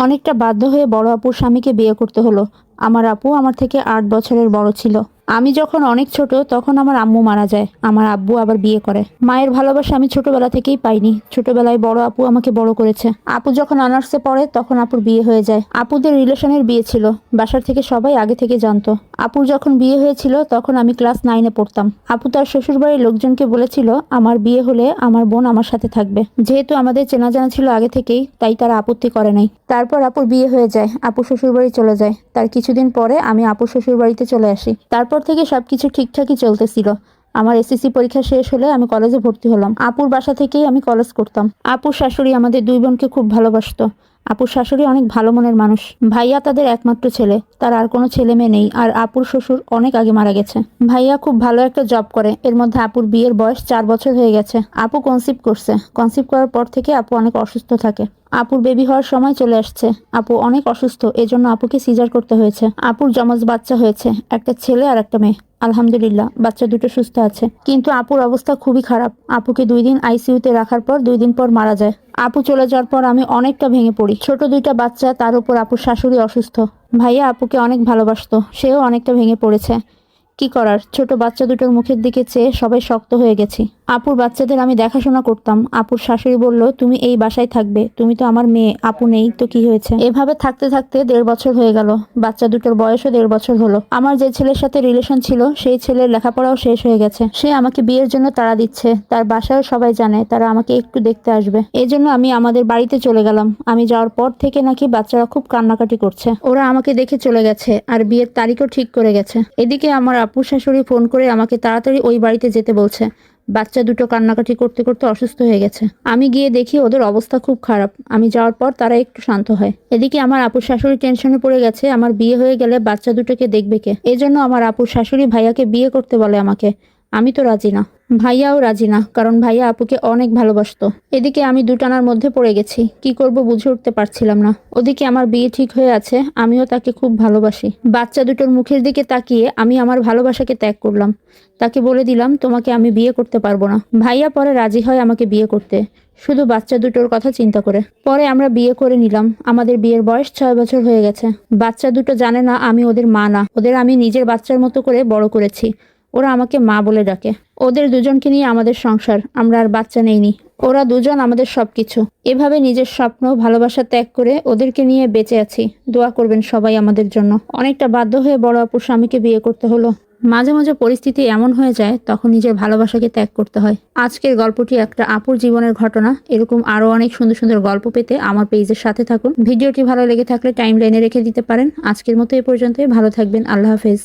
অনেকটা বাধ্য হয়ে বড় আপুর স্বামীকে বিয়ে করতে হলো। আমার আপু আমার থেকে ৮ বছরের বড় ছিল। আমি যখন অনেক ছোট তখন আমার আম্মু মারা যায়, আমার আব্বু আবার বিয়ে করে। মায়ের ভালোবাসা আমি ছোটবেলা থেকেই পাইনি। ছোটবেলায় বড় আপু আমাকে বড় করেছে। আপু যখন অনার্সে পড়ে তখন আপুর বিয়ে হয়ে যায়। আপুদের রিলেশনের বিয়ে ছিল, বাসার থেকে সবাই আগে থেকে জানতো। আপুর যখন বিয়ে হয়েছিল তখন আমি ক্লাস 9-এ পড়তাম। আপু তার শ্বশুরবাড়ির লোকজনকে বলেছিল আমার বিয়ে হলে আমার বোন আমার সাথে থাকবে। যেহেতু আমাদের চেনা জানা ছিল আগে থেকেই, তাই তারা আপত্তি করে নাই। তারপর আপুর বিয়ে হয়ে যায়, আপু শ্বশুরবাড়ি চলে যায়। তার কিছুদিন পরে আমি আপুর শ্বশুরবাড়িতে চলে আসি। তারপর থেকে সবকিছু ঠিকঠাকই চলতেছিল। আমার এসএসসি পরীক্ষা শেষ হলে আমি কলেজে ভর্তি হলাম। আপুর বাসা থেকেই আমি কলেজ করতাম। আপুর শাশুড়ি আমাদের দুই বোনকে খুব ভালোবাসতো। আপুর শাশুড়ি অনেক ভালো মনের মানুষ। ভাইয়া তাদের একমাত্র ছেলে, তার আর কোনো ছেলে মেয়ে নেই। আর আপুর শ্বশুর অনেক আগে মারা গেছে। ভাইয়া খুব ভালো একটা জব করে। এর মধ্যে আপুর বিয়ের বয়স 4 বছর হয়ে গেছে। আপু কনসিভ করছে। কনসিভ করার পর থেকে আপু অনেক অসুস্থ থাকে। আপুর বেবি হওয়ার সময় চলে আসছে। আপু অনেক অসুস্থ, এজন্য আপুকে সিজার করতে হয়েছে। আপুর জমজ বাচ্চা হয়েছে, একটা ছেলে আর একটা মেয়ে। আলহামদুলিল্লাহ, বাচ্চা দুটো সুস্থ আছে। কিন্তু আপুর অবস্থা খুবই খারাপ। আপুকে 2 দিন আইসিইউতে রাখার পর 2 দিন পর মারা যায়। আপু চলে যাওয়ার পর আমি অনেকটা ভেঙে পড়ি। ছোট 2টা বাচ্চা, তার উপর আপুর শাশুড়ি অসুস্থ। ভাইয়া আপুকে অনেক ভালোবাসতো, সেও অনেকটা ভেঙে পড়েছে। কি করার, ছোট বাচ্চা দুটোর মুখের দিকে চেয়ে সবাই শক্ত হয়ে গেছি। আপুর বাচ্চাদের আমি দেখাশোনা করতাম। আপুর শাশুড়ি বলল তুমি এই বাসায় থাকবে, তুমি তো আমার মেয়ে, আপু নেই তো কি হয়েছে। এভাবে থাকতে থাকতে 1.5 বছর হয়ে গেল। বাচ্চা দুটোর বয়সও 1.5 বছর হলো। আমার যে ছেলের সাথে রিলেশন ছিল সেই ছেলের লেখাপড়াও শেষ হয়ে গেছে। সে আমাকে বিয়ের জন্য তাড়া দিচ্ছে। তার বাসায় সবাই জানে, তারা আমাকে একটু দেখতে আসবে। এই জন্য আমি আমাদের বাড়িতে চলে গেলাম। আমি যাওয়ার পর থেকে নাকি বাচ্চারা খুব কান্নাকাটি করছে। ওরা আমাকে দেখে চলে গেছে আর বিয়ের তারিখও ঠিক করে গেছে। এদিকে আমার আপুর শাশুড়ি ফোন করে আমাকে তাড়াতাড়ি ওই বাড়িতে যেতে বলছে। বাচ্চা দুটো কান্নাকাটি করতে করতে অসুস্থ হয়ে গেছে। আমি গিয়ে দেখি ওদের অবস্থা খুব খারাপ। আমি যাওয়ার পর তারা একটু শান্ত হয়। এদিকে আমার আপুর শাশুড়ি টেনশনে পড়ে গেছে, আমার বিয়ে হয়ে গেলে বাচ্চা দুটোকে দেখবে কে। এজন্য আমার আপুর শাশুড়ি ভাইয়াকে বিয়ে করতে বলে আমাকে। আমি তো রাজি না। ভাইয়াও রাজি না, কারণ ভাইয়া আপুকে অনেক ভালোবাসতো। এদিকে আমি দুটানার মধ্যে পড়ে গেছি, কি করব বুঝে উঠতে পারছিলাম না। ওদিকে আমার বিয়ে ঠিক হয়ে আছে, আমিও তাকে খুব ভালোবাসি। বাচ্চা দুটোর মুখের দিকে তাকিয়ে আমি আমার ভালোবাসাকে ত্যাগ করলাম। তাকে বলে দিলাম তোমাকে আমি বিয়ে করতে পারবো না। ভাইয়া পরে রাজি হয় আমাকে বিয়ে করতে, শুধু বাচ্চা দুটোর কথা চিন্তা করে। পরে আমরা বিয়ে করে নিলাম। আমাদের বিয়ের বয়স 6 বছর হয়ে গেছে। বাচ্চা দুটো জানে না আমি ওদের মা না, ওদের আমি নিজের বাচ্চার মতো করে বড় করেছি। ওরা আমাকে মা বলে ডাকে। ওদের দুজনকে নিয়ে আমাদের সংসার, আমরা আর বাচ্চা নেইনি। ওরা দুজন আমাদের সবকিছু। এভাবে নিজের স্বপ্ন ভালোবাসা ত্যাগ করে ওদেরকে নিয়ে বেঁচে আছি। দোয়া করবেন সবাই আমাদের জন্য। অনেকটা বাধ্য হয়ে বড় আপুর স্বামীকে বিয়ে করতে হলো। মাঝে মাঝে পরিস্থিতি এমন হয়ে যায়, তখন নিজের ভালোবাসাকে ত্যাগ করতে হয়। আজকের গল্পটি একটা আপুর জীবনের ঘটনা। এরকম আরো অনেক সুন্দর সুন্দর গল্প পেতে আমার পেজের সাথে থাকুন। ভিডিওটি ভালো লেগে থাকলে টাইমলাইনে রেখে দিতে পারেন। আজকের মতো এ পর্যন্তই। ভালো থাকবেন। আল্লাহ হাফেজ।